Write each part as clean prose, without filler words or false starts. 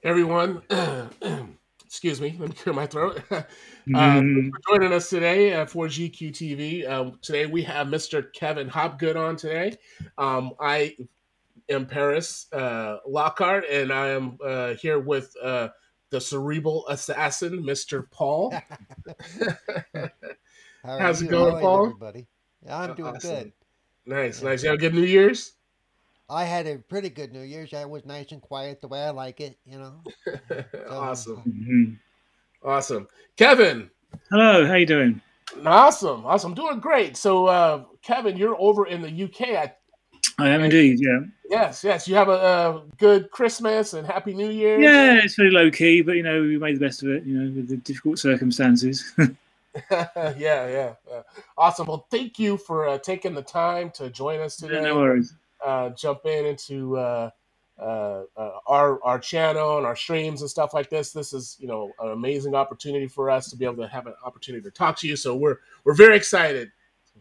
Everyone. Excuse me, let me clear my throat. Thanks Mhm. for joining us today for GQ TV. Today we have Mr. Kevin Hopgood on today. I am Paris Lockhart, and I am here with the cerebral assassin, Mr. Paul. How are How's it you? How going, is Paul? everybody? I'm doing Awesome. good. Nice, Yeah. nice. You have a good New Year's? I had a pretty good New Year's. I was nice and quiet the way I like it. So, Awesome, Mhm. awesome. Kevin, Hello, how you doing? awesome, awesome. Doing great. So, Kevin, you're over in the UK. I am And indeed, yeah. yes, yes, you have a good Christmas and Happy New Year's. Yeah, it's very low key, but we made the best of it, with the difficult circumstances. Yeah, yeah. Awesome. Well, thank you for taking the time to join us Yeah, no today. worries. Jump into our channel and our streams and stuff like this. This is an amazing opportunity for us to be able to have an opportunity to talk to you. So we're very excited.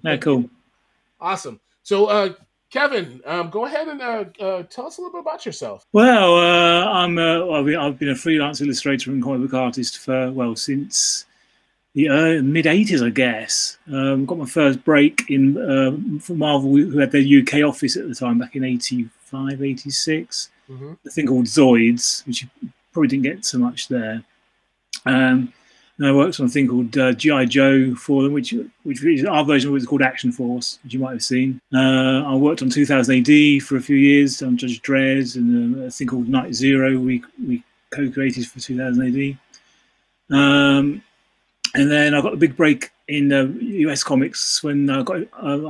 No, Thank you. cool. Awesome. So Kevin, go ahead and tell us a little bit about yourself. Well, I've been a freelance illustrator and comic book artist for since the mid '80s, I guess. Got my first break in for Marvel, who had their UK office at the time back in '85, '86. Mm-hmm. A thing called Zoids, which you probably didn't get so much there. And I worked on a thing called G.I. Joe for them, which is our version of it was called Action Force, which you might have seen. I worked on 2000 AD for a few years on Judge Dredd, and a thing called Night Zero we co-created for 2000 AD. And then I got the big break in US comics when I got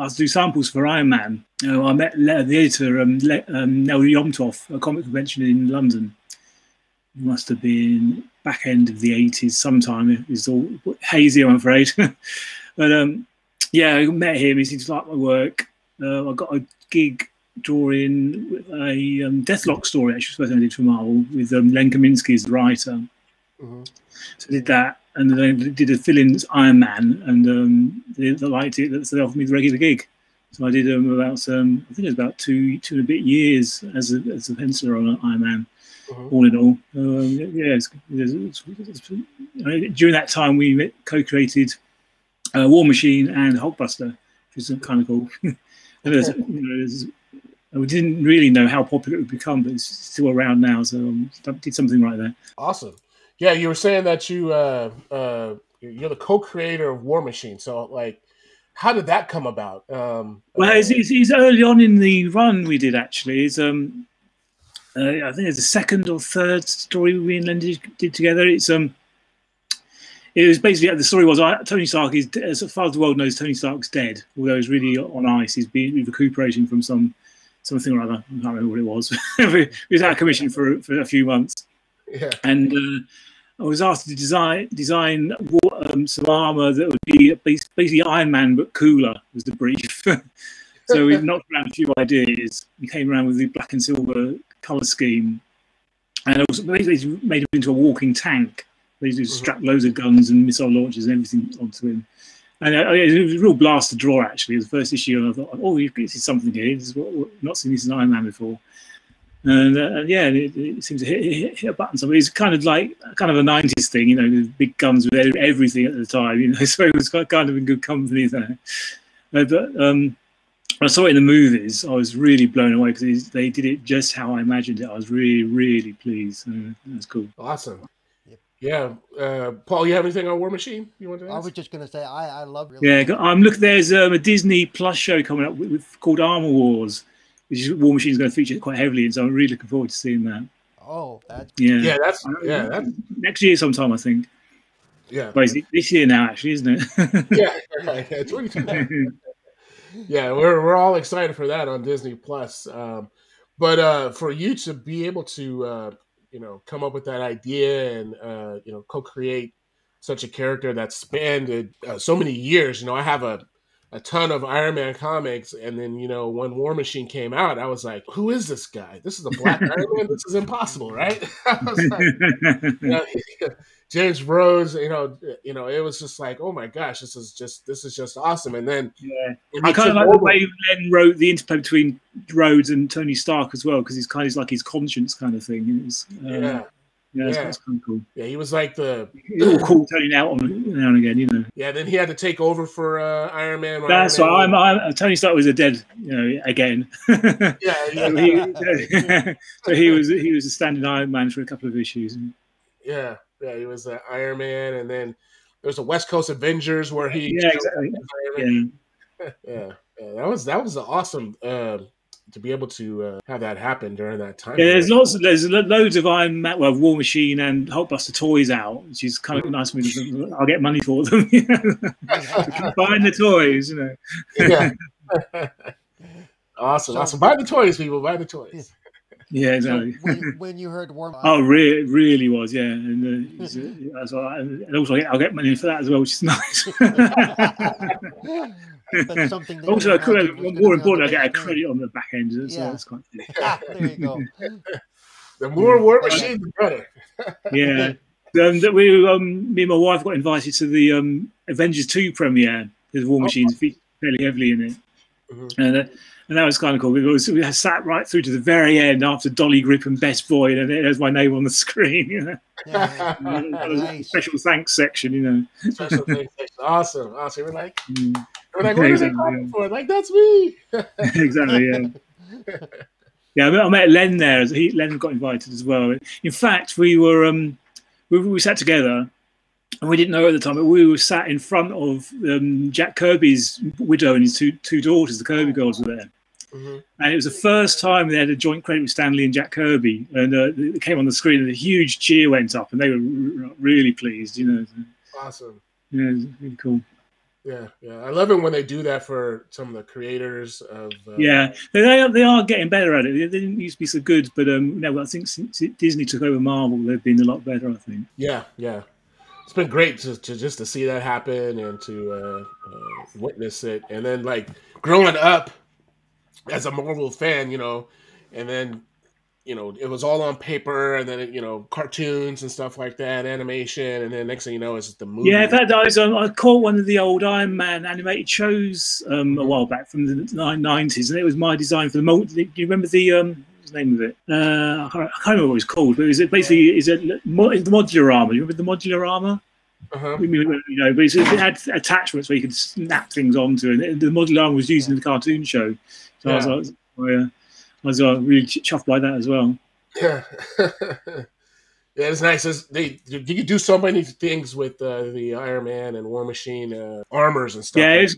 asked to do samples for Iron Man. I met the editor, Nel Yomtov, at a comic convention in London. It must have been back end of the 80s sometime. It's all hazy, I'm afraid. But yeah, I met him. He seemed to like my work. I got a gig drawing a Deathlock story, actually, supposed to did for Marvel, with Len Kaminski as the writer. Mm-hmm. So I did that, and then I did a fill-in Iron Man, and they liked it, so they offered me the regular gig. So I did about, I think it was about two and a bit years as a penciler on Iron Man. Mm-hmm. All in all, yeah. During that time, we co-created War Machine and Hulkbuster, which is kind of cool. We didn't really know how popular it would become, but it's still around now. So I did something right there. Awesome. Yeah, you were saying that you're the co-creator of War Machine. So, like, how did that come about? Well, it's early on in the run we did, actually. I think it's the second or third story we and Len did together. It was basically, the story was Tony Stark is, as far as the world knows, Tony Stark's dead. Although he's really on ice, he's been recuperating from something or other. I can't remember what it was. He was out of commission for a few months. Yeah. And I was asked to design some armor that would be basically Iron Man but cooler, was the brief. So we knocked around a few ideas. We came around with the black and silver color scheme, and also basically made him into a walking tank. They just strapped loads of guns and missile launchers and everything onto him. And it was a real blast to draw, actually. It was the first issue, and I thought, oh, this is something here. I've not seen this in Iron Man before. And yeah, it seems to hit a button. So it's kind of a 90s thing, with big guns with everything at the time, so it was kind of in good company there. But when I saw it in the movies, I was really blown away because they did it just how I imagined it. I was really, really pleased. That's cool. Awesome. Yeah. Paul, you have anything on War Machine you want to ask? I was just going to say, I love it. Yeah, look, there's a Disney Plus show coming up called Armor Wars, which is War Machine is going to feature quite heavily, and so I'm really looking forward to seeing that. Oh, that's that's next year sometime, I think. Yeah, well, this year now, actually, isn't it? Yeah, 2020. Yeah, we're all excited for that on Disney Plus. But for you to be able to come up with that idea and co-create such a character that spanned so many years. I have a ton of Iron Man comics, and then when War Machine came out, I was like, "Who is this guy? This is a black Iron Man. This is impossible, right?" I was like, James Rhodes, it was just like, "Oh my gosh, this is just awesome." And then I kind of like the way Len wrote the interplay between Rhodes and Tony Stark as well, because it's kind of like his conscience kind of thing. Yeah, Yeah. that's kind of cool. Yeah, he was like the All cool turning out on now and again, you know. Yeah, then he had to take over for Iron Man. when That's Iron Man why Tony Stark was a dead, you know, again. Yeah, yeah, so he was a standing Iron Man for a couple of issues. yeah. He was Iron Man, and then there was the West Coast Avengers where he Yeah, exactly. yeah. That was awesome to be able to have that happen during that time. Yeah, there's loads of Iron Man, well, War Machine and Hulkbuster toys out, which is kind of nice for me. I'll get money for them. Buying the toys, you know. Yeah. Awesome. Buy the toys, people. Buy the toys. Yeah, exactly. So when you heard War, really was, yeah. And and also I'll get money for that as well, which is nice. but something that also, more important, I get a credit on the back end. So that's quite good. There you go. The more War Machine, the better. Yeah. Me and my wife got invited to the Avengers 2 premiere. There's War Machines featured fairly heavily in it. Mm-hmm. And that was kind of cool because we sat right through to the very end after Dolly Grip and Best Boy, and there's my name on the screen. You know? Yeah, nice. Special thanks section, you know. Special thanks section. Awesome. We're like, what are they calling for? Like, that's me. Exactly, yeah. Yeah, I met Len there. Len got invited as well. In fact, we sat together, and we didn't know at the time, but we were sat in front of Jack Kirby's widow and his two daughters. The Kirby girls were there. Mm-hmm. And it was the first time they had a joint credit with Stan Lee and Jack Kirby. And it came on the screen, and a huge cheer went up, and they were really pleased, you know. Awesome. Yeah, it was really cool. Yeah. I love it when they do that for some of the creators of. Yeah, they are getting better at it. They didn't used to be so good, but no, I think since Disney took over Marvel, they've been a lot better, I think. Yeah. It's been great to see that happen and to witness it, and then like growing up as a Marvel fan, you know, and then it was all on paper, and then cartoons and stuff like that, animation, and then next thing you know, it's the movie. Yeah, in fact, I caught one of the old Iron Man animated shows a while back from the 90s, and it was my design for the. Do you remember the what's the name of it? I can't remember what it was called, but is it the modular armor? You remember the modular armor? Uh-huh. But it had attachments where you could snap things onto, and the modular armor was used in the cartoon show. So I was really chuffed by that as well. Yeah, yeah, it's nice. You could do so many things with the Iron Man and War Machine armors and stuff. Yeah, it's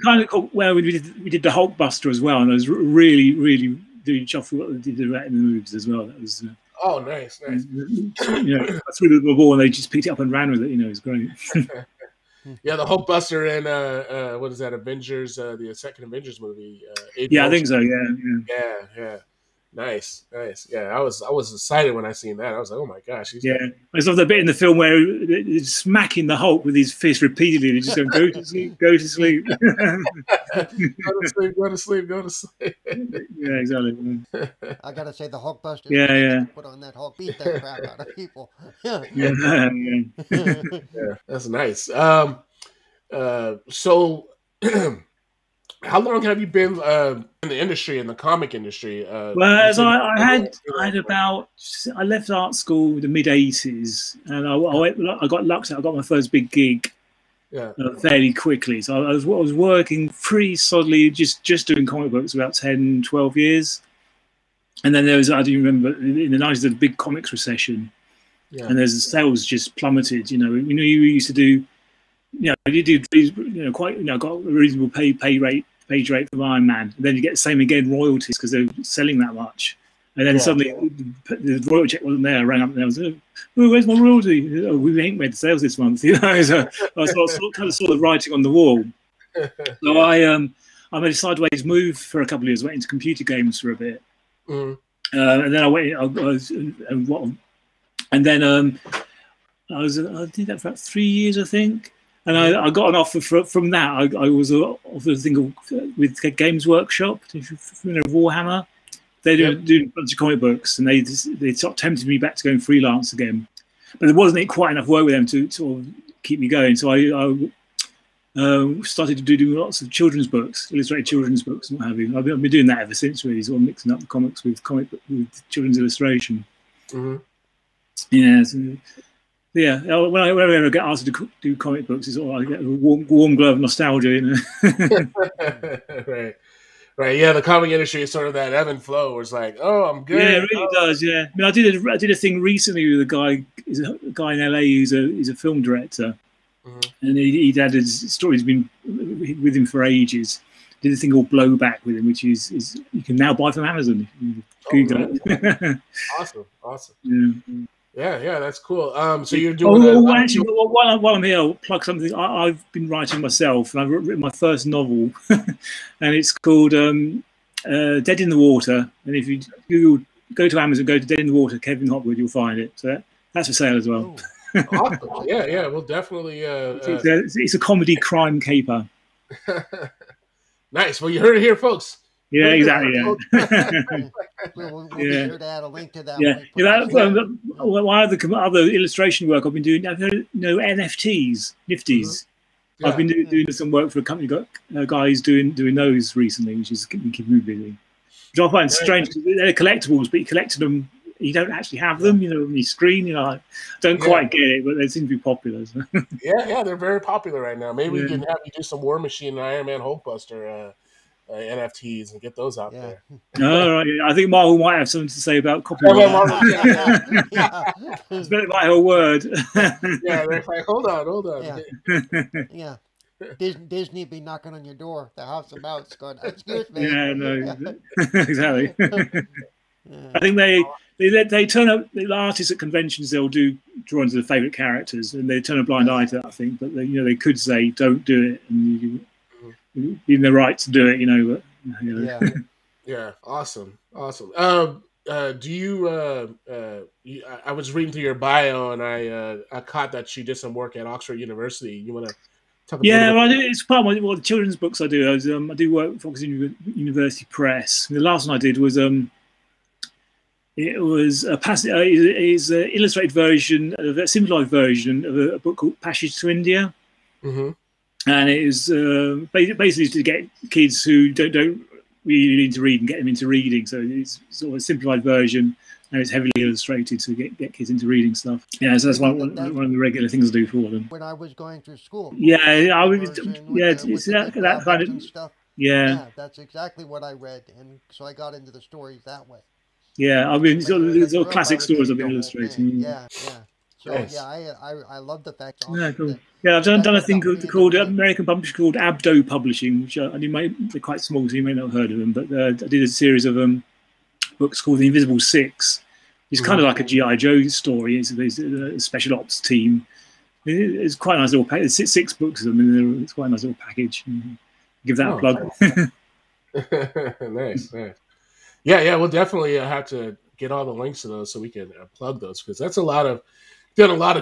kind of cool. Well, we did the Hulkbuster as well, and I was really chuffed with what they did in the movies as well. That was. Oh, nice. I threw the ball and they just picked it up and ran with it. It's great. Yeah, the Hulkbuster and what is that? Avengers, the second Avengers movie. I think so. Yeah. Nice. Yeah, I was excited when I seen that. I was like, oh my gosh. I love the bit in the film where he's smacking the Hulk with his fist repeatedly, and he's just going, "Go to sleep, go to sleep." Go to sleep. Yeah, exactly. I gotta say, the Hulkbuster. Yeah. Put on that Hulk, beat that crap out of people. Yeah. That's nice. So. How long have you been in the industry, in the comic industry? Well, I left art school in the mid '80s, and I got lucky. I got my first big gig fairly quickly. So I was working pretty solidly, just doing comic books about 10, 12 years. And then I do remember in the '90s, the big comics recession, and the sales just plummeted. You used to do. You did quite got a reasonable page rate from Iron Man, and then you get the same again royalties because they're selling that much, and then suddenly the royalty check wasn't there. I rang up and I was, oh, where's my royalty? Oh, we ain't made the sales this month. So I kind of saw the writing on the wall. So I made a sideways move for a couple of years. Went into computer games for a bit, and then I went. I did that for about 3 years, I think. And I got an offer from that. I was offered a thing with Games Workshop, Warhammer. They do a bunch of comic books, and they sort of tempted me back to going freelance again. But there wasn't quite enough work with them to sort of keep me going. So I started to do lots of children's books, illustrated children's books, and what have you. I've been doing that ever since, really, sort of mixing up the comics with children's illustration. Mm-hmm. Yeah. So, yeah. Whenever I get asked to do comic books, it's all I get a warm glow of nostalgia, you know. Right. Right, yeah, the comic industry is sort of that ebb and flow. Where it's like, oh, I'm good. Yeah, it really does. Yeah, I mean, I did a thing recently with a guy. He's a guy in LA who's a film director, and he'd had his story's been with him for ages. Did a thing called Blowback with him, which is you can now buy from Amazon. Google it. Awesome. Yeah, that's cool. So you're doing. Actually, while I'm here, I'll plug something I've been writing myself, and I've written my first novel, and it's called Dead in the Water. And if you go to Amazon, go to Dead in the Water, Kevin Hopgood, you'll find it. So that's for sale as well. Awesome. Yeah, we'll definitely. It's a comedy crime caper. Nice. Well, you heard it here, folks. Yeah, exactly. We'll be sure to add a link to that. One of the other illustration work I've been doing, I've heard, NFTs, Nifties. Yeah. I've been doing some work for a company, got guys doing those recently, which is keeping me busy. Which I find strange because they're collectibles, but you collected them, you don't actually have them, on your screen. I don't quite get it, but they seem to be popular. So. Yeah, they're very popular right now. Maybe we can have you do some War Machine and Iron Man Hulkbuster NFTs and get those out there. All right. I think Marvel might have something to say about copyright. It's better by her word. Yeah, they're like, hold on. Yeah. Disney be knocking on your door, the house of mouse, going, excuse me. Yeah, no, exactly. I think they turn up, the artists at conventions, they'll do drawings of the favourite characters, and they turn a blind eye to that, I think. But they could say, don't do it, and in the right to do it, but Yeah, awesome. Do you? I was reading through your bio, and I caught that you did some work at Oxford University. You want to talk about? Yeah, well, it's part of the children's books I do. I do work for Oxford University Press. And the last one I did was it was a illustrated version, a simplified version of a book called Passage to India. And it is basically to get kids who don't really need to read and get them into reading. So it's sort of a simplified version, and it's heavily illustrated to get kids into reading stuff. Yeah, so that's one of the regular things I do for them. When I was going through school. Yeah, it's that kind of stuff. Yeah, that's exactly what I read, and so I got into the stories that way. Yeah, I mean, there's all classic stories I've been illustrating. Yeah. So I love the fact. Cool. Yeah, I've done a thing called American publisher called Abdo Publishing, which they're quite small, so you may not have heard of them. But I did a series of books called The Invisible Six. It's kind of like a G.I. Joe story. It's a special ops team. It's quite a nice little package. There's 6 books of them, and it's quite a nice little package. Give that a plug. Nice. Yeah, we'll definitely have to get all the links to those so we can plug those, because that's done a lot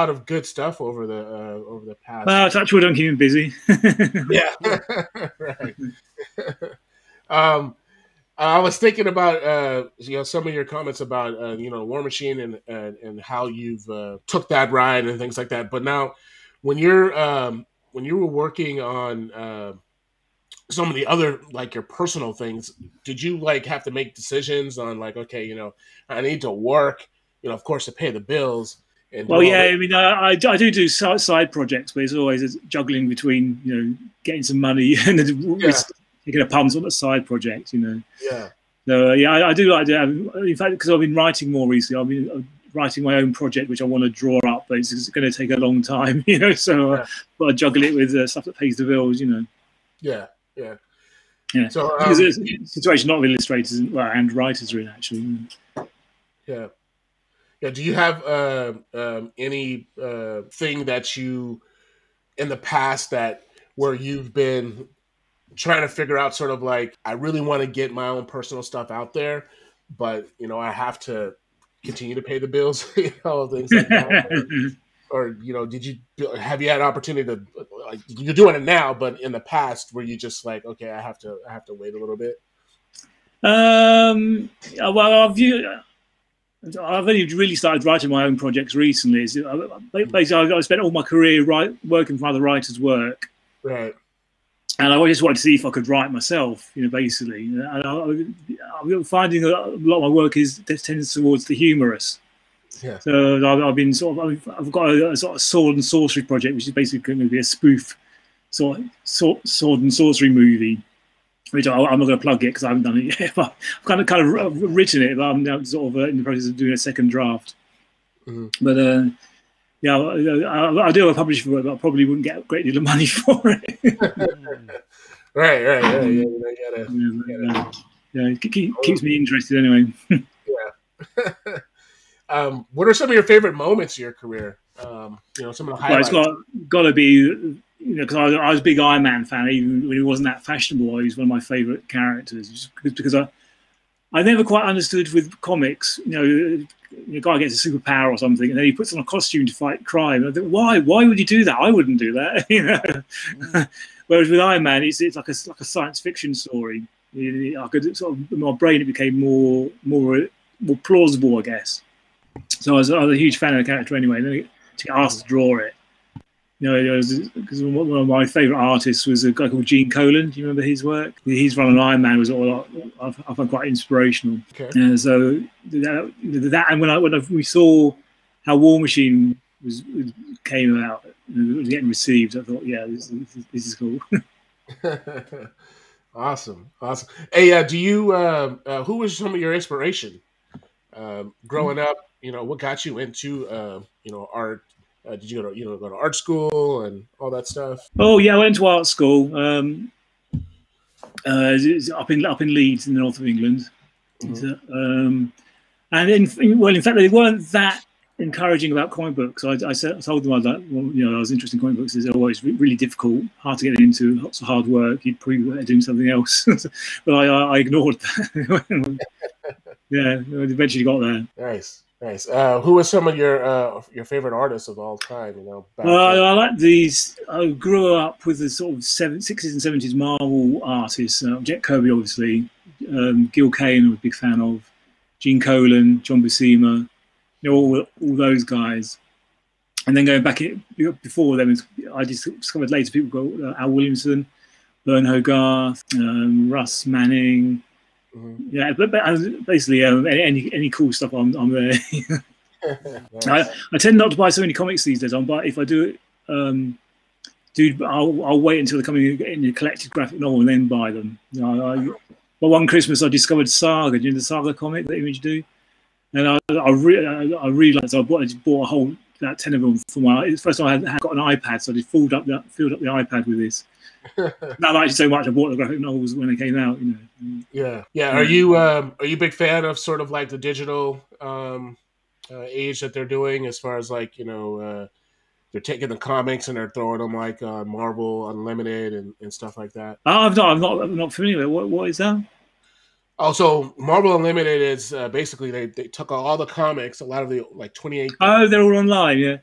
of good stuff over the past. Well, touch wood, don't keep him busy. Yeah, right. I was thinking about some of your comments about War Machine and how you've took that ride and things like that. But now, when you were working on some of the other, like, your personal things, did you have to make decisions on okay, I need to work, of course, to pay the bills? And I mean, I do side projects, but it's always juggling between getting some money and taking a punt on a side project, Yeah. So I do like to have, in fact, because I've been writing more recently. I've been writing my own project, which I want to draw up, but it's going to take a long time, So I've got to juggle it with stuff that pays the bills, Yeah. So it's a situation not of illustrators and writers, really, actually. Yeah. Do you have any thing that you in the past where you've been trying to figure out, sort of like, I really want to get my own personal stuff out there, but I have to continue to pay the bills, things like that? Or have you had an opportunity to, you're doing it now, but in the past, were you just like, okay, I have to wait a little bit? Well, I've only really started writing my own projects recently. Basically, I spent all my career working for other writers' work, right? And I just wanted to see if I could write myself, basically. And I'm finding that a lot of my work tends towards the humorous. Yeah. So I've been I've got a sort of sword and sorcery project, which is basically going to be a spoof sword and sorcery movie, which I'm not going to plug it because I haven't done it yet. But I've kind of written it, but I'm now sort of in the process of doing a second draft. Mm-hmm. But yeah, I do have a publisher for it, but I probably wouldn't get a great deal of money for it. Right. Yeah, you gotta. Yeah, it keeps me interested anyway. Yeah. What are some of your favorite moments of your career? Some of the highlights. Well, it's got to be, because I was a big Iron Man fan, even when he wasn't that fashionable. He was one of my favorite characters, because I never quite understood with comics. The guy gets a superpower or something, and then he puts on a costume to fight crime. I think, why would you do that? I wouldn't do that. Whereas with Iron Man, it's like a science fiction story. I could sort of, in my brain, it became more plausible, I guess. So I was a huge fan of the character anyway. And then to get asked to draw it, because one of my favourite artists was a guy called Gene Colan. Do you remember his work? His run on Iron Man was all I found quite inspirational. Okay. So that, and when we saw how War Machine came out, was getting received, I thought, yeah, this is cool. Awesome. Hey, do you? Who was some of your inspiration growing up? What got you into art? Did you go to art school and all that stuff? Oh yeah, I went to art school up in Leeds in the north of England. Mm-hmm. And in fact, they weren't that encouraging about comic books. I told them I was interested in comic books. It's always really difficult, hard to get into, lots of hard work. You'd probably be better doing something else. But I ignored that. Yeah, I eventually got there. Nice. Who are some of your favorite artists of all time? I like these. I grew up with the sort of 60s and 70s Marvel artists. Jack Kirby, obviously. Gil Kane, I'm a big fan of. Gene Colan, John Buscema. All those guys. And then going back before them, I discovered later people called Al Williamson, Vern Hogarth, Russ Manning. Mm-hmm. Yeah, but basically any cool stuff, I'm there. Nice. I tend not to buy so many comics these days. But if I do it, I'll wait until they're coming in a collected graphic novel and then buy them. But one Christmas I discovered Saga. Do you know the Saga comic that Image do? And I really liked it. So I just bought a whole 10 of them for my. First time I had got an iPad, so I just filled up the iPad with this. And I liked it so much I bought the graphic novels when they came out. Yeah. Are you a big fan of sort of like the digital age that they're doing, as far as like they're taking the comics and they're throwing them like Marvel Unlimited and stuff like that? I'm not familiar with what is that? Also, Marvel Unlimited is basically they took all the comics, a lot of the like 28. Oh, they're all online, yeah.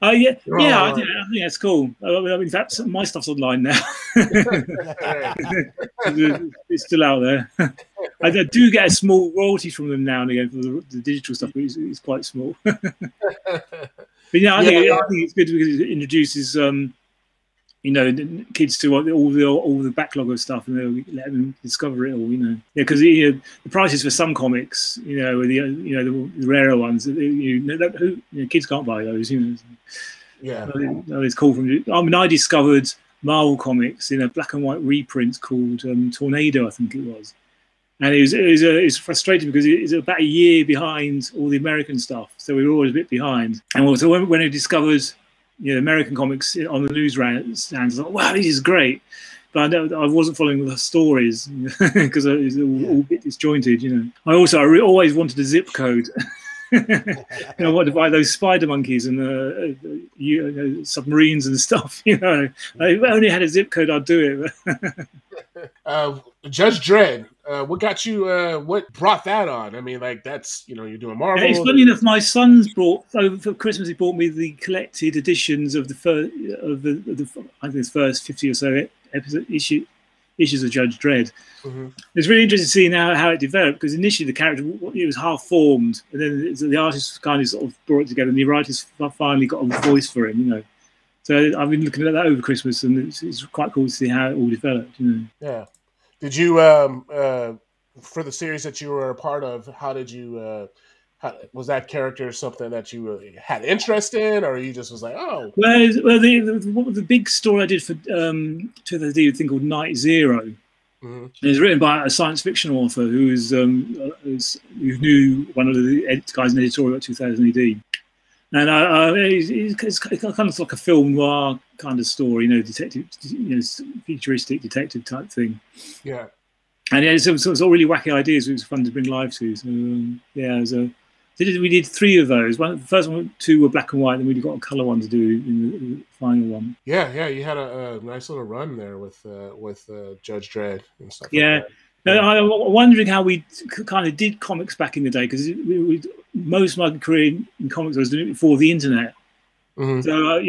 Yeah. I think that's cool. In fact, my stuff's online now. It's still out there. I do get a small royalty from them now and again for the digital stuff, but it's quite small. But I think it's good because it introduces kids to all the backlog of stuff, and they'll let them discover it all. Because the prices for some comics, the rarer ones, kids can't buy those. Yeah, it's cool. I discovered Marvel comics in a black and white reprint called Tornado, I think it was, and it was frustrating because it was about a year behind all the American stuff, so we were always a bit behind. And also when I discovered American comics on the newsstands, I thought, wow, this is great. But I wasn't following the stories because it's all a bit disjointed, I always wanted a zip code. I wanted to buy those spider monkeys and submarines and stuff. If I only had a zip code, I'd do it. Judge Dredd, what got you? What brought that on? I mean, like that's you're doing Marvel. It's funny enough. My son's brought over for Christmas. He bought me the collected editions of the first I think it's first 50 or so issues of Judge Dredd. Mm-hmm. It's really interesting to see now how it developed, because initially the character was half formed, and then the artist kind of sort of brought it together, and the writers finally got a voice for him. So I've been looking at that over Christmas, and it's quite cool to see how it all developed. Yeah. Did you for the series that you were a part of? How did you was that character something that you really had interest in, or you just was like, oh? Well, the big story I did for 2000, a thing called Night Zero. Mm-hmm. It was written by a science fiction author who who knew one of the guys in the editorial at 2000 AD. And it's kind of like a film noir kind of story, detective, futuristic detective type thing. Yeah. And it's all really wacky ideas. It was fun to bring live to. So we did 3 of those. The first 2 were black and white, then we got a color one to do in the final one. Yeah. You had a nice little run there with Judge Dredd and stuff. Yeah. Like that. I'm wondering how we kind of did comics back in the day, because most of my career in comics I was doing it before the internet. Mm-hmm. So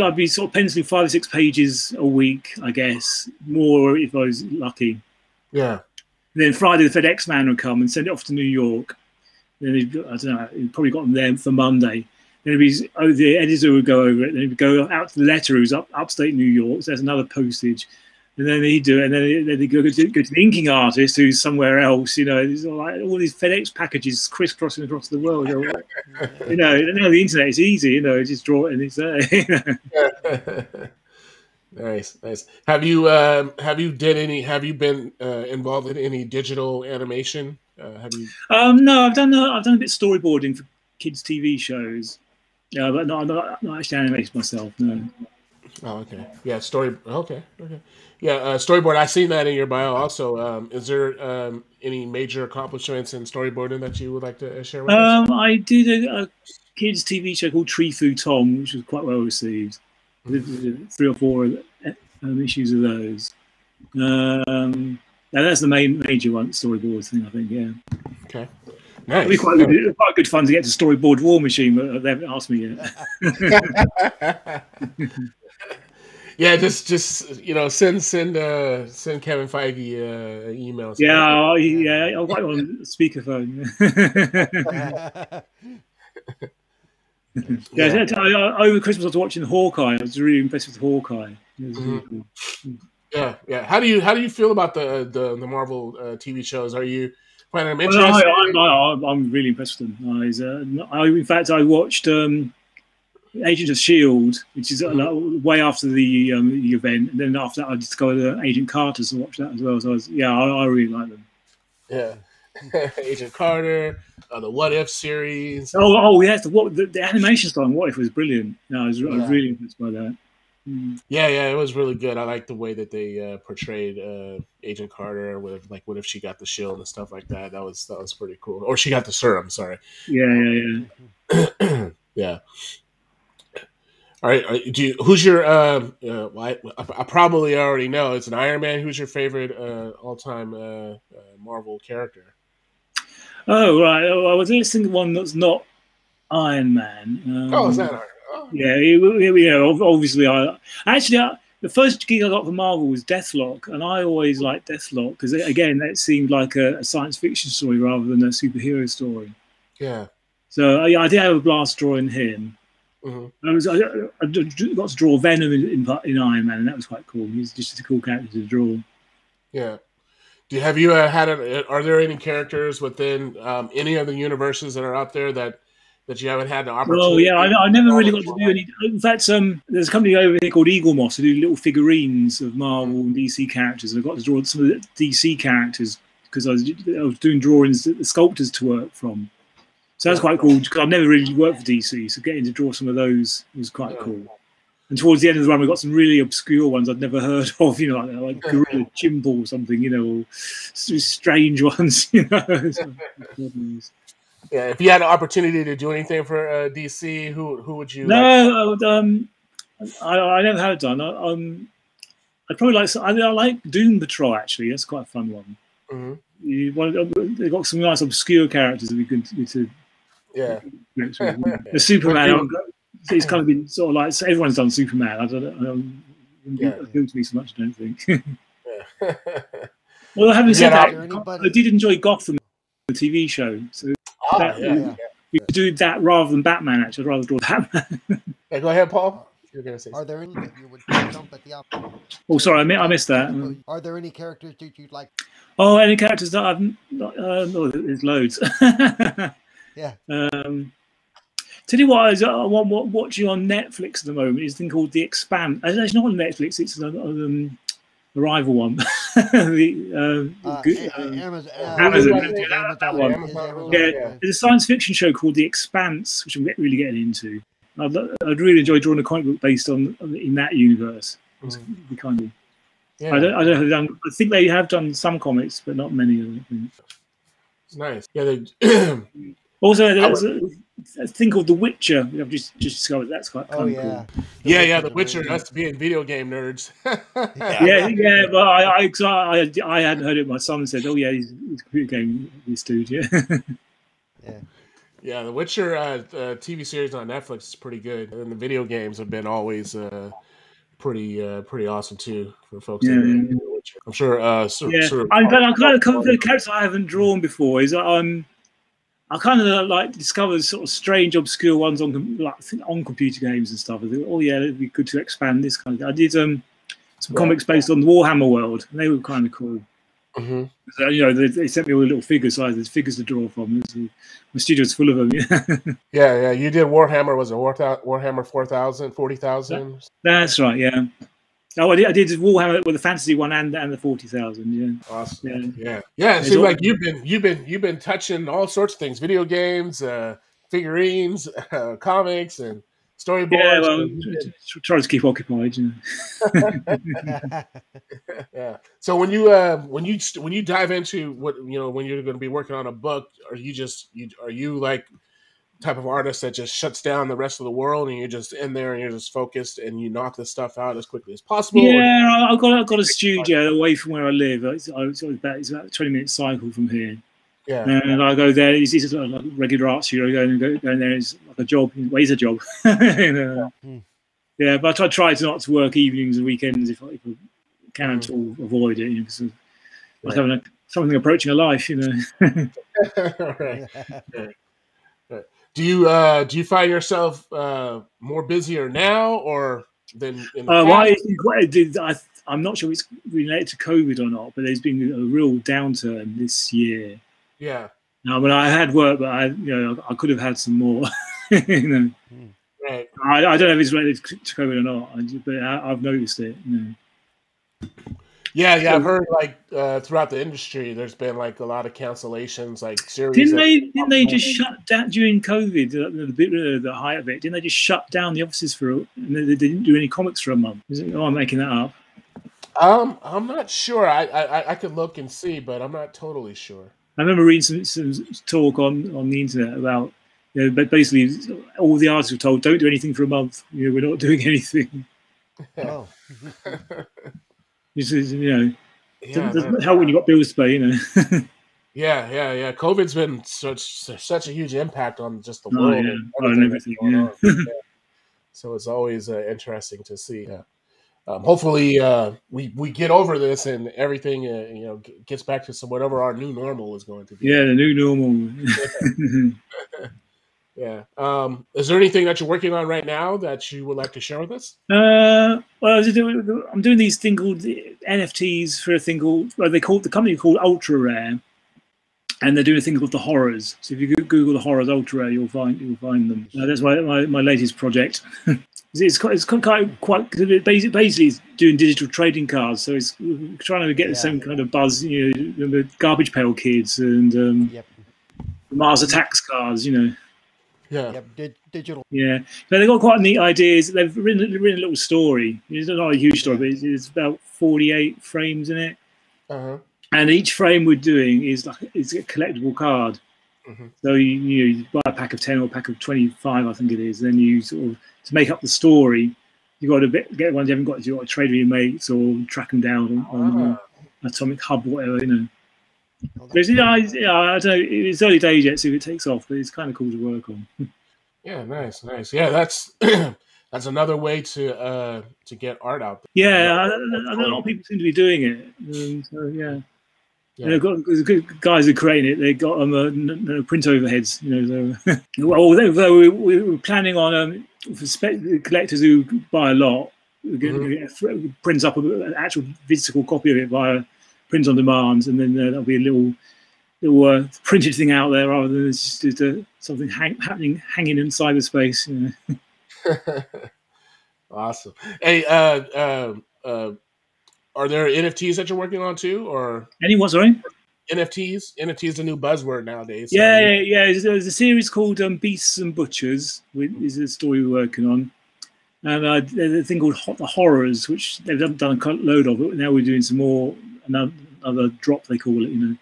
I'd be sort of penciling 5 or 6 pages a week, I guess, more if I was lucky. Yeah. And then Friday the FedEx man would come and send it off to New York. Then he'd probably got them there for Monday. Then the editor would go over it. Then he'd go out to the letter who's upstate New York. So there's another postage. And then he'd do it, and then they go to the inking artist who's somewhere else. It's all these FedEx packages crisscrossing across the world. Now the internet is easy. Just draw it and it's there. Nice. Have you been involved in any digital animation? Have you? No, I've done a bit of storyboarding for kids' TV shows. Yeah, but not actually animated myself. No. Oh, okay. Yeah, Okay. Yeah, storyboard. I seen that in your bio. Also, is there any major accomplishments in storyboarding that you would like to share with us? I did a kids' TV show called Tree Fu Tom, which was quite well received. Mm-hmm. 3 or 4 issues of those. That's the major one, storyboard thing, I think. Yeah. Okay. Nice. It'd be quite good fun to get to storyboard War Machine, but they haven't asked me yet. Yeah, just send Kevin Feige an email. Yeah, I'll write on speakerphone. Over Christmas I was watching Hawkeye. I was really impressed with Hawkeye. Mm-hmm. Really cool. Yeah. How do you feel about the Marvel TV shows? Are you finding them interesting? I'm really impressed with them. In fact, I watched Agents of S.H.I.E.L.D., which is way after the event, and then after that I discovered Agent Carter, so watched that as well. So I really like them. Yeah. Agent Carter, the What If series. Oh yes, the animation style in What If was brilliant. I was really impressed by that. Yeah, it was really good. I like the way that they portrayed Agent Carter with what if she got the shield and stuff like that. That was pretty cool. Or she got the serum. Sorry. Yeah. Yeah. All right. Who's your? I probably already know. It's an Iron Man. Who's your favorite all-time Marvel character? Oh right. I was listening to one that's not Iron Man. Is that Iron Man? Oh. Yeah. Obviously, the first gig I got for Marvel was Deathlock, and I always liked Deathlock because again, that seemed like a science fiction story rather than a superhero story. Yeah. So I did have a blast drawing him. Mm-hmm. I got to draw Venom in Iron Man, and that was quite cool. He's just a cool character to draw. Yeah. Have you are there any characters within any of the universes that are out there that you haven't had the opportunity? Oh yeah, I never really got to do any. In fact, there's a company over here called Eagle Moss who do little figurines of Marvel and DC characters. And I got to draw some of the DC characters because I was doing drawings that the sculptors to work from. So that's quite cool because I've never really worked for DC, so getting to draw some of those was quite cool. And towards the end of the run, we got some really obscure ones I'd never heard of, like Gorilla Chimple or something, or strange ones, Yeah, if you had an opportunity to do anything for DC, who would you? No, I never have done. I'd probably I like Doom Patrol actually. That's quite a fun one. Mm-hmm. They've got some nice obscure characters that we could to. Yeah. The Superman. It's kind of been sort of like everyone's done Superman. I don't appeal to me so much. I don't think. Well, I haven't said that. I did enjoy Gotham, the TV show. So we could do that rather than Batman. Actually, I'd rather draw Batman. Yeah, go ahead, Paul. You're gonna say. Are there any that you would jump at the opportunity? Oh, sorry, I missed that. Are there any characters that you'd like? Oh, any characters that I've not, oh, there's loads. Yeah. Tell you what, I'm watching on Netflix at the moment is a thing called The Expanse. It's not on Netflix, it's the rival one. Amazon. Yeah, there's a science fiction show called The Expanse, which I'm really getting into. I'd really enjoy drawing a comic book based in that universe. It's kind of. Yeah. I don't know. I think they have done some comics, but not many of them. It's nice. Yeah. Also, there's a thing called The Witcher. I've just discovered that's quite cool. Yeah. The Witcher has to be in video game nerds. yeah. But I hadn't heard it. My son said, "Oh yeah, he's a video game this dude." Yeah. Yeah. The Witcher TV series on Netflix is pretty good, and the video games have been always pretty awesome too for folks. I'm sure. I kind of the characters I haven't drawn before is I kind of like discovered sort of strange, obscure ones on computer games and stuff. I think, oh yeah, it'd be good to expand this kind of thing. I did some comics based on the Warhammer world, and they were kind of cool. Mm-hmm. So, they sent me all the little figures, so there's figures to draw from. My studio's full of them. Yeah. You did Warhammer. Was it Warhammer 40,000? That's right. Yeah. Oh, I did Warhammer with the fantasy one and the 40,000. Yeah. Awesome. Yeah. It seems like you've been touching all sorts of things: video games, figurines, comics, and storyboards. Yeah, well, try to keep occupied. Yeah. So when you dive into what when you're going to be working on a book, are you like type of artist that just shuts down the rest of the world and you're just in there and you're just focused and you knock this stuff out as quickly as possible? Yeah, I've got a studio away from where I live. It's about a 20-minute cycle from here. Yeah. And I go there. It's like a regular art studio. I go in there. It's like a job. It's a job. Yeah, but I try not to work evenings and weekends if I can at all avoid it. Because like having something approaching a life. Right. Do you find yourself more busier now or than in the past? I'm not sure it's related to COVID or not, but there's been a real downturn this year. Yeah. No, but I had work, but I could have had some more. Right. I don't know if it's related to COVID or not, but I've noticed it. Yeah, I've heard throughout the industry, there's been like a lot of cancellations, like series. Didn't they just shut down during COVID? The height of it, didn't they just shut down the offices and they didn't do any comics for a month? I'm making that up. I'm not sure. I could look and see, but I'm not totally sure. I remember reading some talk on the internet about, but basically all the artists were told, don't do anything for a month. We're not doing anything. Oh. Doesn't help when you got bills to pay, Yeah. COVID's been such a huge impact on just the world and everything. So it's always interesting to see. Hopefully, we get over this and everything gets back to whatever our new normal is going to be. Yeah, the new normal. Yeah. Is there anything that you're working on right now that you would like to share with us? Well, I'm doing these thing called NFTs for a thing called the company called Ultra Rare, and they're doing a thing called the Horrors. So if you Google the Horrors Ultra Rare, you'll find them. That's my latest project. It's quite basically it's doing digital trading cards. So it's trying to get the same kind of buzz, the Garbage Pail Kids and Mars Attacks cards, Yeah. Yep, digital. Yeah, but they've got quite neat ideas. They've written a little story. It's not a huge story, but it's about 48 frames in it. Uh-huh. And each frame we're doing is a collectible card. Mm-hmm. So you buy a pack of 10 or a pack of 25, I think it is. Then you sort of, to make up the story, you've got to get ones you haven't got. You've got to trade with your mates or track them down on Atomic Hub or whatever, But I don't know. It's early days yet, so if it takes off, but it's kind of cool to work on. Yeah, nice. Yeah, that's another way to get art out there. Yeah, a lot of people seem to be doing it. So yeah. Yeah. They've got the good guys who created it. They got no print overheads, So, well, although we were planning on for collectors who buy a lot, prints up an actual physical copy of it via print on demand, and then there'll be a little printed thing out there rather than just something hanging in cyberspace. Awesome. Hey, are there NFTs that you're working on too, or what? Sorry. NFTs. NFT is a new buzzword nowadays. So yeah. There's a series called Beasts and Butchers, which is a story we're working on, and there's a thing called The Horrors, which they've done a load of. But now we're doing some more, another drop they call it.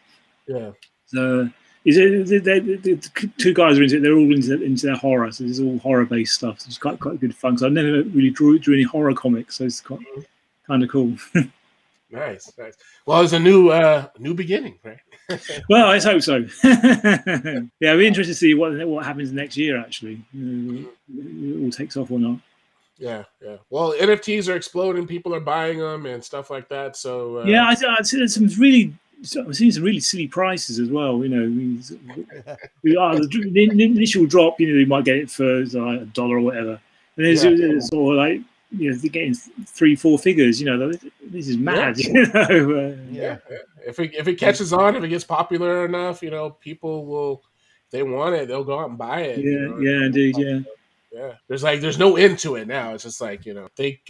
Yeah. So the two guys are into it. They're all into their horror, so it's all horror based stuff. So it's quite good fun. So I never really drew any horror comics, so it's quite kind of cool. Nice. Well, it's a new beginning, right? Well, let's hope so. Yeah, we're interested to see what happens next year. Actually, it all takes off or not. Yeah. Well, NFTs are exploding. People are buying them and stuff like that. So yeah, I'd say there's I've seen some really silly prices as well. The initial drop, you might get it for like $1 or whatever, and there's sort of like they're getting 3-4 figures. This is mad. Yeah. If it catches on, if it gets popular enough, people will. If they want it, they'll go out and buy it. Yeah, indeed. Yeah. There's no end to it now. It's just like I think.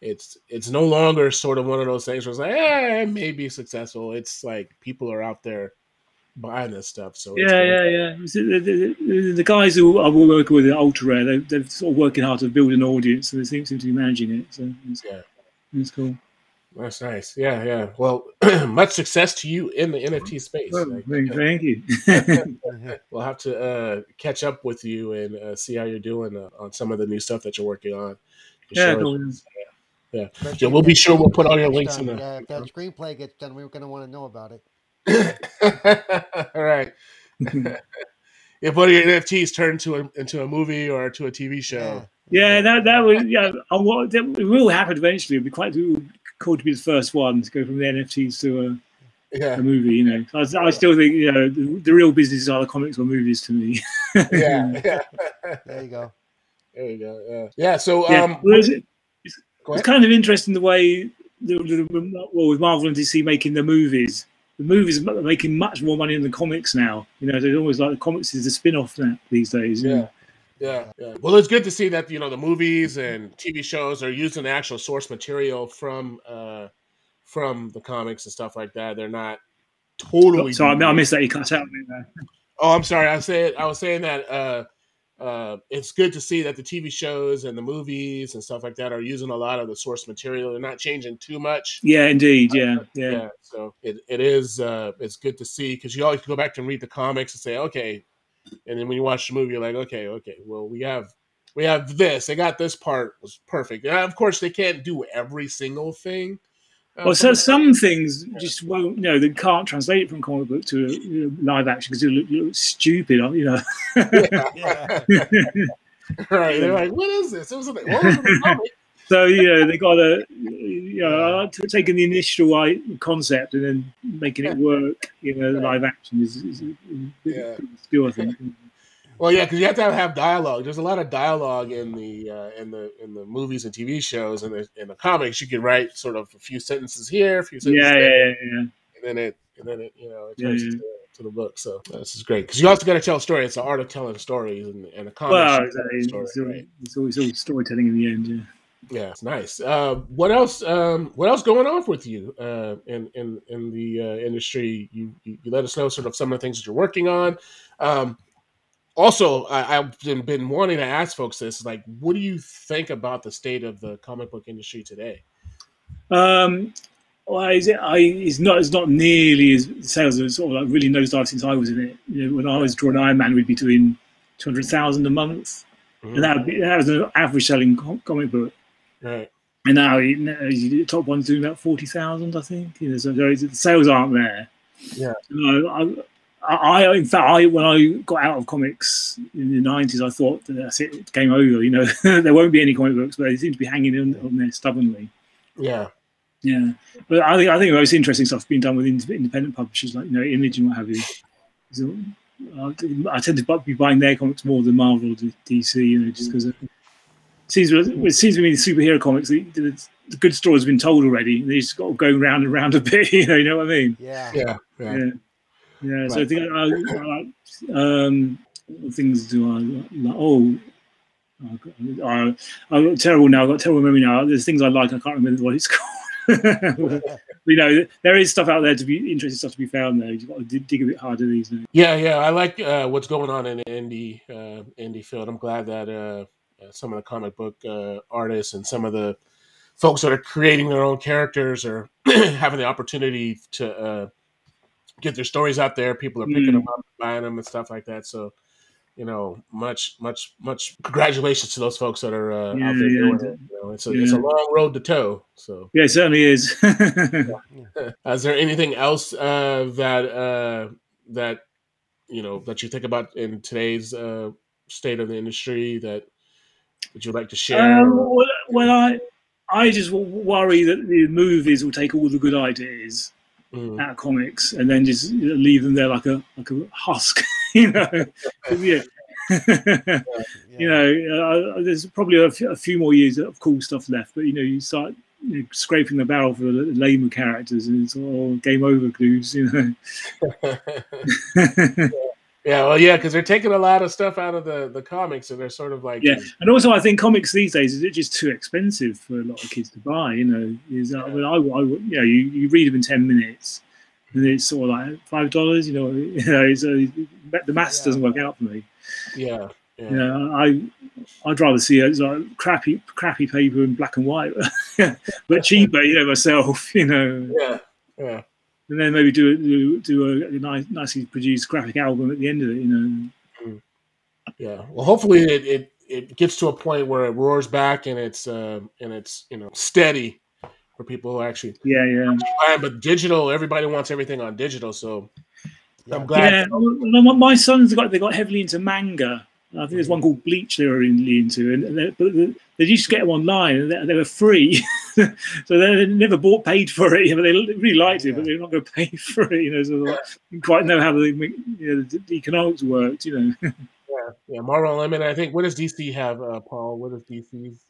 It's no longer sort of one of those things where it's like, it may be successful. It's like people are out there buying this stuff. So yeah. The guys who I work with at Ultra Rare, they're sort of working hard to build an audience, and they seem to be managing it. So it's cool. That's nice. Yeah. Well, much success to you in the NFT space. Well, thank you. We'll have to catch up with you and see how you're doing on some of the new stuff that you're working on. Cool. Yeah, we'll be sure we'll put all your links in there. If that screenplay gets done, we're going to want to know about it. All right. If one of your NFTs turn into a movie or to a TV show. Yeah, that would. Yeah, it will happen eventually. It'd be quite cool to be the first one to go from the NFTs to a movie. I still think the real business are the comics or movies to me. Yeah. There you go. Yeah. So it's kind of interesting the way with Marvel and DC making the movies are making much more money than the comics now. It's almost like the comics is a spin-off now these days. Yeah. Well, it's good to see that the movies and TV shows are using the actual source material from the comics and stuff like that. They're not totally. Sorry, I missed that. You cut out there. Oh, I'm sorry. I was saying that it's good to see that the TV shows and the movies and stuff like that are using a lot of the source material. They're not changing too much. Yeah, indeed. Yeah. So it is it's good to see, because you always go back and read the comics and say, okay, and then when you watch the movie, you're like, okay, well, we have this. They got this part was perfect. And of course, they can't do every single thing. Well, so some things just won't. They can't translate it from comic book to live action because it looks stupid. Yeah. Right. They're like, what is this? What was the comic? So they got to taking the initial concept and then making it work. The live action is a skill, I think. Well, yeah, because you have to have dialogue. There's a lot of dialogue in the movies and TV shows, and in the comics, you can write sort of a few sentences here, a few sentences there, and then it turns to the book. So this is great, because you also got to tell a story. It's the art of telling stories, and a comic. Well, it's all storytelling in the end. Yeah, it's nice. What else? What else going on with you in the industry? You let us know sort of some of the things that you're working on. Also, I've been wanting to ask folks this: like, what do you think about the state of the comic book industry today? Well, it's not nearly as sales are sort of like really nosedive since I was in it. When I was drawing Iron Man, we'd be doing 200,000 a month, and that was an average selling comic book. Right. And now the top one's doing about 40,000, I think. So the sales aren't there. Yeah. In fact, when I got out of comics in the 90s, I thought that's it, it's game over. There won't be any comic books, but they seem to be hanging on there stubbornly. Yeah. Yeah, but I think the most interesting stuff's been done with independent publishers like Image and what have you. So, I tend to be buying their comics more than Marvel or DC, just because it seems to me the superhero comics, the good story has been told already. They just got to go round and round a bit, you know what I mean? Yeah. Yeah. Right. So I think what things do I like? I'm terrible now. I've got terrible memory now. There's things I like. I can't remember what it's called. There is stuff out there interesting stuff to be found there. You've got to dig a bit harder these days. Yeah. I like what's going on in the indie field. I'm glad that some of the comic book artists and some of the folks that are creating their own characters are having the opportunity to get their stories out there. People are picking them up, buying them, and stuff like that. So, much congratulations to those folks that are out there doing it. It's a long road to toe. So yeah, it certainly is. Is there anything else that you think about in today's state of the industry that you'd like to share? Well, I just worry that the movies will take all the good ideas out of comics and then just leave them there like a husk, there's probably a few more years of cool stuff left, but you start scraping the barrel for the lamer characters, and it's all game over, dudes. Because they're taking a lot of stuff out of the comics, and they're sort of like and also I think comics these days are just too expensive for a lot of kids to buy. You read them in 10 minutes, and it's sort of like $5. The maths doesn't work out for me. I'd rather see it as like crappy paper in black and white, but cheaper. Myself. And then maybe do a nicely produced graphic album at the end of it. Yeah. Well, hopefully it gets to a point where it roars back and it's steady for people who actually But digital, everybody wants everything on digital, so I'm glad. Yeah, my sons got heavily into manga. I think there's one called Bleach they were really into, but they used to get them online, and they were free, so they never paid for it. But they really liked it, but they're not going to pay for it. So they didn't quite know how the economics worked. Yeah. Marvel Unlimited. I think. What does DC have, Paul? What does DC's?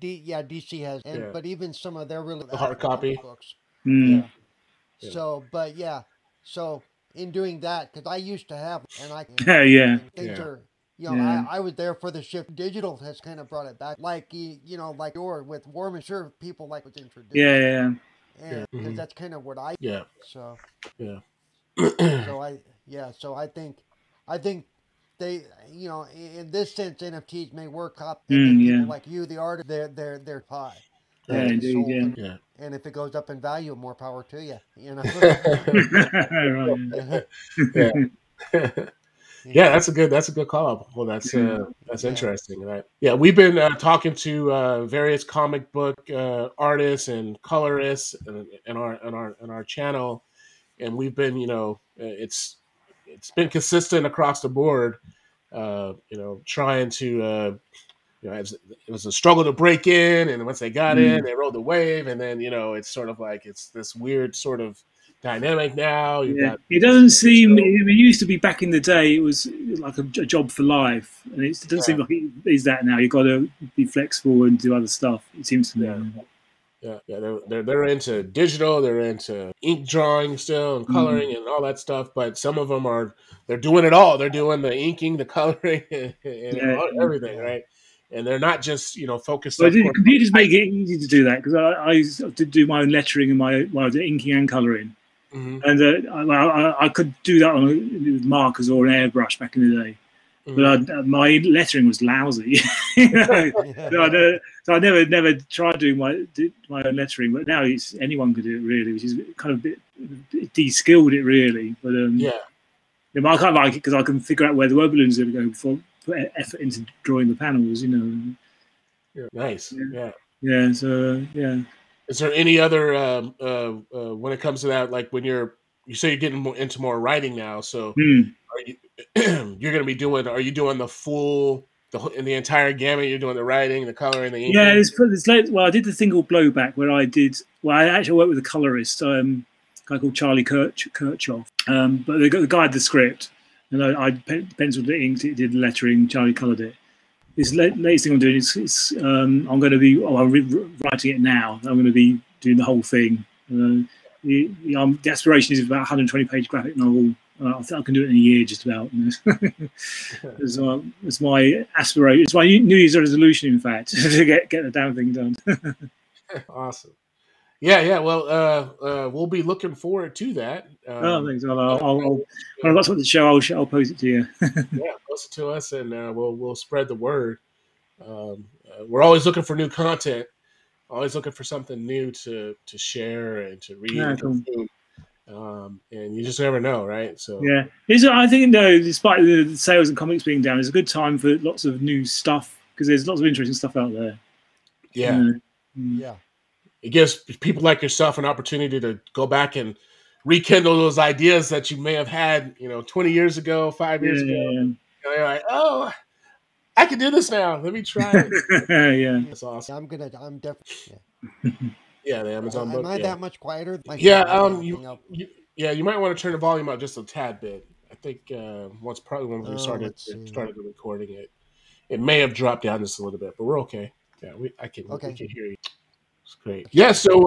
DC has, but even some of their really the hard copy books. So in doing that, because I used to have, and things are. I was there for the shift. Digital has kind of brought it back, like with War Machine, sure, people like was introduced. And because that's kind of what I. So. So I think they, in this sense, NFTs may work up. People like you, the artist, they're high. And if it goes up in value, more power to you. Yeah, that's a good call up. Well, that's interesting, right? Yeah, we've been talking to various comic book artists and colorists in our channel, and we've been, it's been consistent across the board. Trying to, it was a struggle to break in, and once they got in, they rode the wave, and then it's sort of like it's this weird sort of dynamic now. It doesn't seem. It used to be back in the day. It was like a job for life, and it doesn't seem like it is that now. You've got to be flexible and do other stuff. It seems to me. They're into digital. They're into ink drawing still and coloring and all that stuff. But some of them they're doing it all. They're doing the inking, the coloring, and everything, right? And they're not just focused. Well, computers make it easy to do that, because I used to do my own lettering and my inking and coloring. And I could do that with markers or an airbrush back in the day, but my lettering was lousy. So I never tried doing my own lettering. But now anyone can do it, really, which is kind of a bit de-skilled it, really. But I can't like it because I can figure out where the word balloons are going to go before I put effort into drawing the panels. Nice. So. Is there any other when it comes to that, like when you say you're getting into more writing now? So are you going to be doing? Are you doing the in the entire gamut. You're doing the writing, the coloring, the inking. Yeah, well, I did the thing called Blowback where I actually worked with a colorist, a guy called Charlie Kirchhoff. But the guy had the script, and I penciled it, inked it, did the lettering. Charlie colored it. This latest thing I'm doing is I'm going to be writing it now. I'm going to be doing the whole thing. The aspiration is about 120-page graphic novel. I think I can do it in a year, just about. It's my aspiration. It's my New Year's resolution, in fact, to get the damn thing done. Awesome. Yeah. Well, we'll be looking forward to that. Thanks. When I've got something to show, I'll post it to you. Yeah, post it to us, and we'll spread the word. We're always looking for new content. Always looking for something new to share and to read. Yeah, cool. And you just never know, right? So yeah, I think despite the sales and comics being down, it's a good time for lots of new stuff because there's lots of interesting stuff out there. Yeah, it gives people like yourself an opportunity to go back and rekindle those ideas that you may have had, 20 years ago, 5 years ago. Yeah. You're like, oh, I can do this now. Let me try it. Yeah, that's awesome. I'm definitely. Yeah, the Amazon book. Am I that much quieter? You might want to turn the volume up just a tad bit. I think probably when we started the recording, it may have dropped down just a little bit, but we're okay. Yeah, we can hear you. It's great. Yeah, so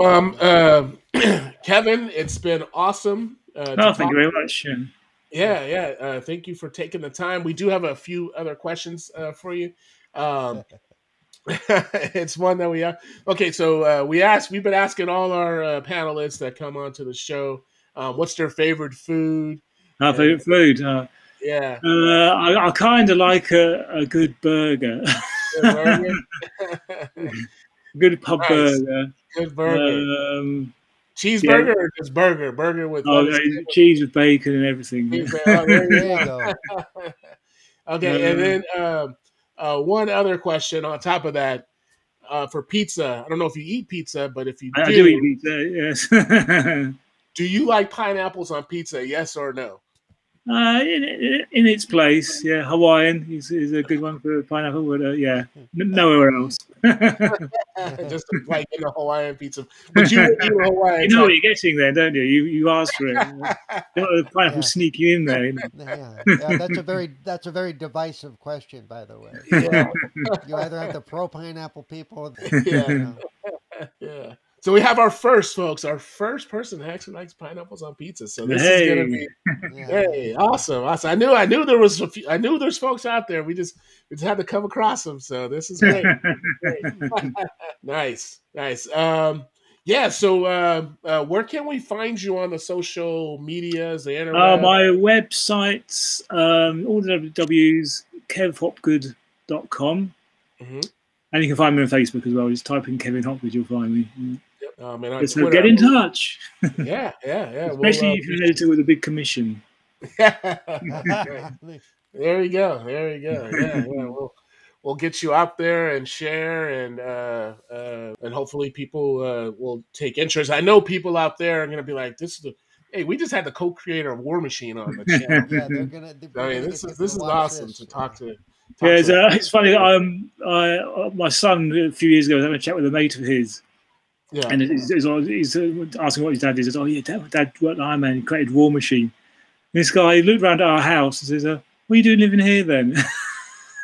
Kevin, it's been awesome. Thank you very much. Yeah. Thank you for taking the time. We do have a few other questions for you. It's one that we have. Okay, so we've been asking all our panelists that come onto the show, what's their favorite food? Our favorite food? Yeah. I kind of like a good burger. Good pub burger. Good burger. Cheeseburger or just burger? Burger with cheese with bacon and everything. There you go. Okay, and then one other question on top of that, for pizza. I don't know if you eat pizza, but if you do, I do eat pizza, yes. Do you like pineapples on pizza, yes or no? In its place, yeah. Hawaiian is a good one for pineapple, but nowhere else. Just like in a Hawaiian pizza. But you would eat a Hawaiian. You know what you're getting there, don't you? You asked for it. Don't let the pineapple sneak you in there. That's a very divisive question, by the way. Yeah. You either have the pro pineapple people. Yeah. So we have our first person who actually likes pineapples on pizza. So this is gonna be awesome. I knew there was there's folks out there. We just had to come across them. So this is great. Nice. So where can we find you on the social medias, the internet? My website's all the W's, kevhopgood.com. Mm-hmm. And you can find me on Facebook as well. Just type in Kevin Hopgood, you'll find me. Yep. So get in touch. Yeah. Especially if you're an editor with a big commission. There you go. Yeah. We'll get you out there and share, and hopefully people will take interest. I know people out there are going to be like, "Hey, we just had the co-creator of War Machine on the channel." Yeah, they're gonna. This is awesome to talk to. It's funny. My son a few years ago was having a chat with a mate of his. Yeah. And he's asking what his dad is. He says, "Oh yeah, Dad worked at Iron Man. He created War Machine." And this guy looked around at our house and says, "What are you doing living here then?"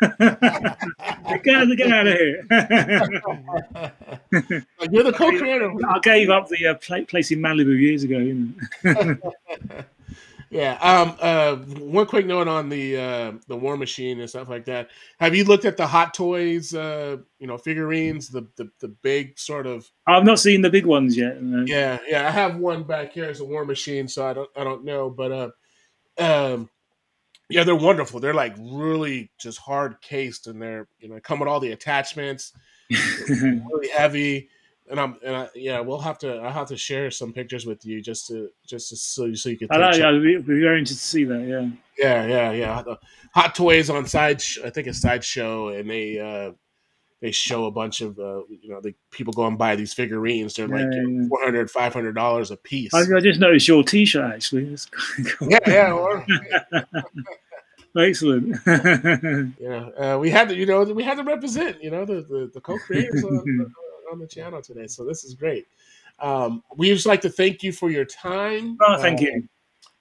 Get out of here! You're the co-creator. I gave up the place in Malibu years ago. Yeah. One quick note on the War Machine and stuff like that. Have you looked at the Hot Toys, figurines, the big sort of? I've not seen the big ones yet. No. Yeah. I have one back here as a War Machine, so I don't know, but they're wonderful. They're like really just hard cased, and they're come with all the attachments. Really heavy. I'll have to share some pictures with you just so you can. I'd be very interested to see that. Yeah. The Hot Toys on I think it's Sideshow, and they show a bunch of the people go and buy these figurines. They're like $400, $500 a piece. I just noticed your T-shirt actually. It's cool. Yeah. Excellent. We had to represent, the co-creators on the channel today. So this is great. We just like to thank you for your time. Oh, thank you.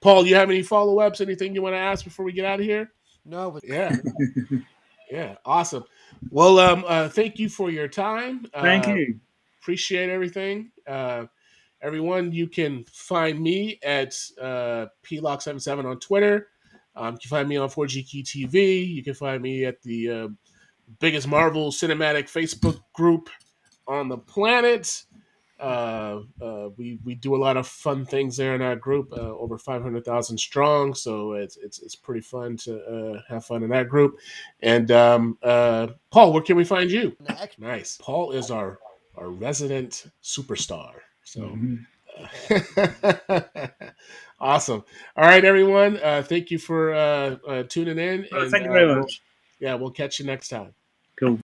Paul, you have any follow-ups, anything you want to ask before we get out of here? No. But yeah. Yeah. Awesome. Well, thank you for your time. Thank you. Appreciate everything. Everyone, you can find me at PLock77 on Twitter. You can find me on 4GQ TV. You can find me at the biggest Marvel Cinematic Facebook group on the planet. We do a lot of fun things there in our group, over 500,000 strong. So it's pretty fun to have fun in that group. And Paul, where can we find you? Nice. Paul is our resident superstar. So awesome. All right, everyone. Thank you for tuning in. And, thank you very much. We'll catch you next time. Cool.